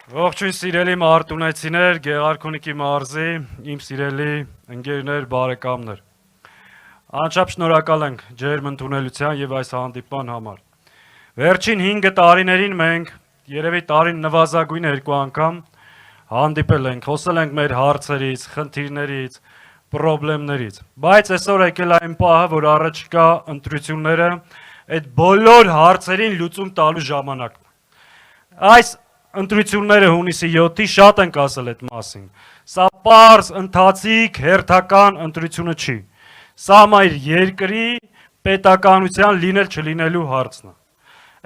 Ողջույն սիրելի մարտունեցիներ, Գեղարքունիքի մարզի, իմ սիրելի ընկերներ, բարեկամներ։ Անչափ շնորհակալ ենք ջերմ ընդունելության եւ այս հանդիպման համար։ Վերջին 5 տարիներին մենք երևի տարին նվազագույն 2 անգամ հանդիպել ենք, խոսել ենք մեր հարցերից, խնդիրներից, խնդիրներից, բայց այսօր եկել այն պահը, որ առաջիկա ընտրությունները այդ բոլոր հարցերին լուծում տալու ժամանակն է։ Այս ընտրությունները հունիսի 7-ի շատ ենք ասել այդ մասին։ Սա պարզ, ընթացիկ, հերթական ընտրությունը չի։ Սա մեր երկրի պետականության լինել չլինելու հարցն է։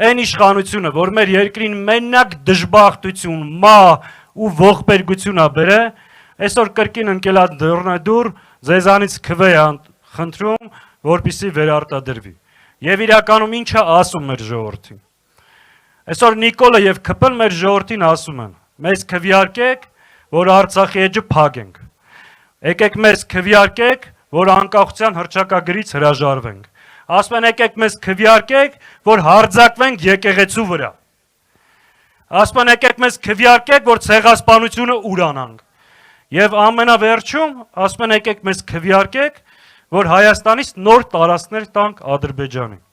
Այն իշխանությունը, որ մեր երկրին մենակ դժբախտություն, մահ ու ողբերգություն է բերել, այսօր կրկին ընկել է դռնեդուռ, ձեզանից քվե խնդրում, որպեսզի վերարտադրվի։ Եվ իրականում ինչ է ասում մեր ժողովրդին։ Այսօր Նիկոլը եւ ՔՊ-ն մեր ժողովրդին ասում են. մեզ քվեարկեք, որ Արցախի էջը փակենք։ Եկեք մեզ քվեարկեք, որ անկախության հռչակագրից հրաժարվենք։ Ասում են եկեք մեզ քվեարկեք, որ հարձակվենք եկեղեցու վրա։ Ասում են եկեք մեզ քվեարկեք, որ ցեղասպանությունը ուրանանք։ Եվ ամենավերջում ասում են եկեք մեզ քվեարկեք, որ Հայաստանից նոր տարածքներ տանք Ադրբեջանին։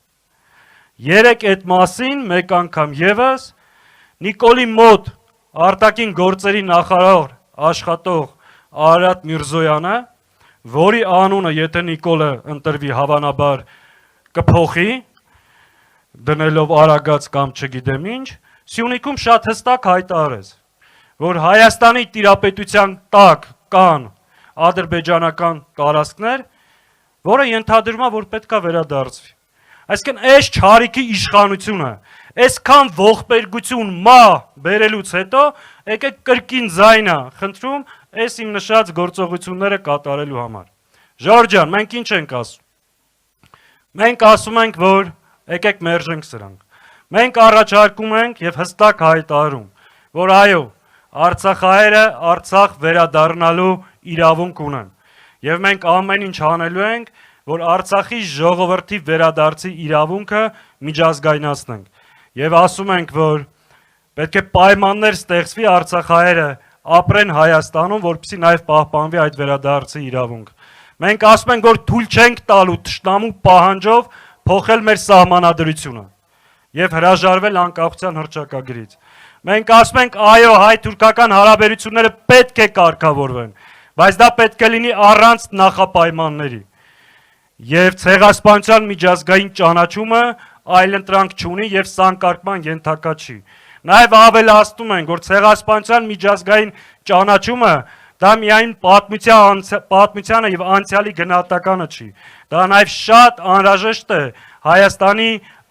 Երեք այդ մասին մեկ անգամ եւս Նիկոլի մոտ արտաքին գործերի նախարար աշխատող Արարատ Միրզոյանը, որի անունը եթե Նիկոլը ընտրվի հավանաբար կփոխի, դնելով Արագած կամ չգիտեմ ինչ, Սյունիքում շատ հստակ հայտարարեց, որ Հայաստանի տիրապետության տակ կան ադրբեջանական տարածքներ, որը ենթադրում է, որ պետք է վերադարձվի։ Այսինքն այս չարիքի իշխանությունը, այսքան ողբերգություն մահ բերելուց հետո եկեք կրկին ձայնա խնդրում այս իմ նշած գործողությունները կատարելու համար։ Ժորժ ջան, մենք ինչ ենք ասում։ Մենք ասում ենք, որ եկեք մերժենք սրանք։ Մենք առաջարկում ենք եւ հստակ հայտարարում, որ այո, Արցախահայերը Արցախ վերադառնալու իրավունք ունեն։ Եվ մենք ամեն ինչ անելու ենք, որ Արցախի ժողովրդի վերադարձի իրավունքը միջազգայնացնենք։ Եվ ասում ենք, որ պետք է պայմաններ ստեղծվի Արցախահայերը ապրեն Հայաստանում, որպեսզի նաև պահպանվի այդ վերադարձի իրավունքը։ Մենք ասում ենք, որ թույլ չենք տալու թշնամու պահանջով փոխել մեր սահմանադրությունը եւ հրաժարվել անկախության հռչակագրից։ Մենք ասում ենք, այո, հայ-թուրքական հարաբերությունները պետք է կարգավորվեն, բայց դա պետք է լինի առանց նախապայմանների։ Եվ ցեղասպանության միջազգային ճանաչումը այլընտրանք չունի եւ սանկարկման ենթակա չի։ Նաեւ ավելացնում ենք, որ ցեղասպանության միջազգային ճանաչումը դա միայն պատմությանը եւ անցյալի գնահատականը չի։ Դա նաեւ շատ անհրաժեշտ է Հայաստանի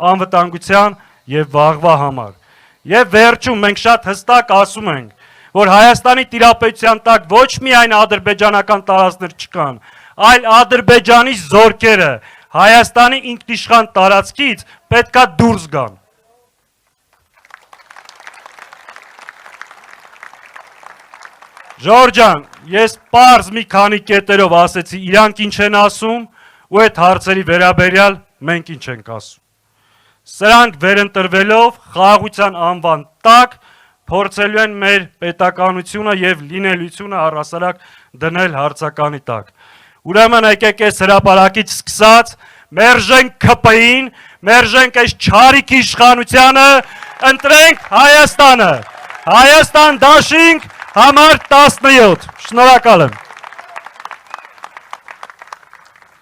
անվտանգության եւ վաղվա համար։ Եվ վերջում մենք շատ հստակ ասում ենք, որ Հայաստանի տիրապետության տակ ոչ միայն ադրբեջանական տարածքներ չկան, այլ Ադրբեջանի զորքերը Հայաստանի ինքնիշխան տարածքից պետքա դուրս գան։ Ժորժ ջան, ես պարզ մի քանի կետերով ասեցի, իրանք ինչ են ասում, ու այդ հարցերի վերաբերյալ մենք ինչ ենք ասում։ Սրանք վերընտրվելով խաղաղության անվան տակ փորձելու են մեր պետականությունը եւ լինելությունը առհասարակ դնել հարցականի տակ։ Ուրեմն եկեք այս հրապարակից սկսած մերժենք ՔՊ-ին, մերժենք այս չարիքի իշխանությանը, ընտրենք Հայաստանը։ Հայաստան դաշինք համար 17։ Շնորհակալ եմ։